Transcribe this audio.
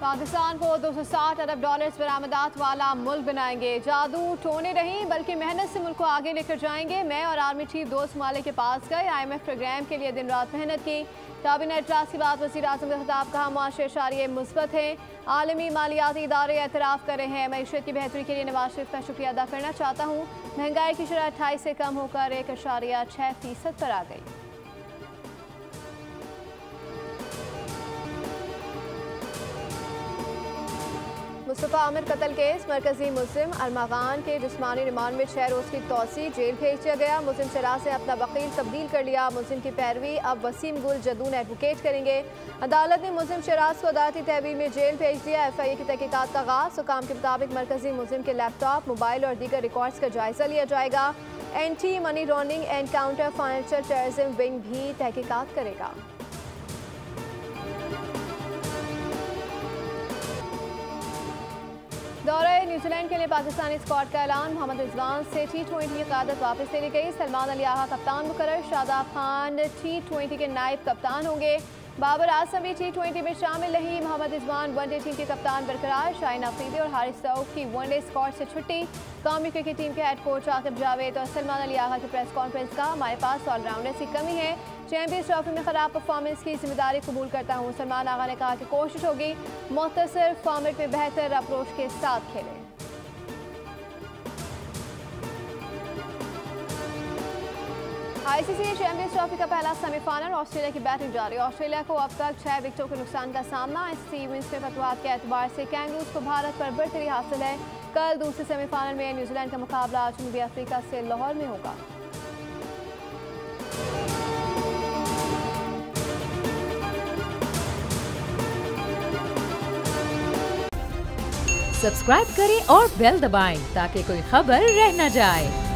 पाकिस्तान को $260 अरब बरामदात वाला मुल्क बनाएंगे। जादू टोने नहीं बल्कि मेहनत से मुल्क को आगे लेकर जाएंगे। मैं और आर्मी चीफ 2 ममालिक के पास गए। IMF प्रोग्राम के लिए दिन रात मेहनत की। काबीना इजलास के बाद वज़ीर आज़म का खिताब, कहा माशरे इशारे मुस्बत हैं। आलमी मालियाती इदारे एतराफ़ कर रहे हैं। मईशत की बेहतरी के लिए नवाज शरीफ का शुक्रिया अदा करना चाहता हूँ। महंगाई की शरह 28 से कम होकर 1.6% पर आ गई। मुस्तफ़ा आमिर कत्ल केस, मरकजी मुल्जिम अरमागान के जिस्मानी रिमांड में 6 रोज़ की तौसी, जेल भेज दिया गया। मुल्जिम शराज ने अपना वकील तब्दील कर लिया। मुल्जिम की पैरवी अब वसीम गुल जदून एडवोकेट करेंगे। अदालत ने मुल्जिम शराज को अदालती तहवील में जेल भेज दिया। FIA की तहकीकात का आगाज़। हुकाम के मुताबिक मरकजी मुल्जिम के लैपटॉप, मोबाइल और दीगर रिकॉर्ड्स का जायजा लिया जाएगा। Anti money laundering and counter financial terrorism wing भी तहकीकात करेगा। दौरे न्यूजीलैंड के लिए पाकिस्तानी स्क्वाड का ऐलान। मोहम्मद रिजवान से T20 की क़यादत वापस ले ली गई। सलमान अली आहा कप्तान मुकर्रर। शादाब खान T20 के नायब कप्तान होंगे। बाबर आजम भी T20 में शामिल नहीं। मोहम्मद रिजवान वनडे टीम के कप्तान बरकरार। शाहीन अफरीदी और हारिस सऊद की वनडे स्क्वाड से छुट्टी। कौमी क्रिकेट टीम के हेड कोच आकिब जावेद और सलमान अली आहा की प्रेस कॉन्फ्रेंस का, हमारे पास ऑलराउंडर्स की कमी है। चैंपियंस ट्रॉफी में खराब परफॉर्मेंस की जिम्मेदारी कबूल करता हूँ। सलमान आगा ने कहा कि कोशिश होगी मुख्तसर फॉर्मेट में बेहतर अप्रोच के साथ खेलें। ICC चैंपियंस ट्रॉफी का पहला सेमीफाइनल, ऑस्ट्रेलिया की बैटिंग जारी। ऑस्ट्रेलिया को अब तक 6 विकेटों के नुकसान का सामना। इस इवेंट्स में फतवाहत के एतबार से कैंगरूज को भारत पर बढ़तरी हासिल है। कल दूसरे सेमीफाइनल में न्यूजीलैंड का मुकाबला जनूबी अफ्रीका से लाहौर में होगा। सब्सक्राइब करें और बेल दबाएं ताकि कोई खबर रह न जाए।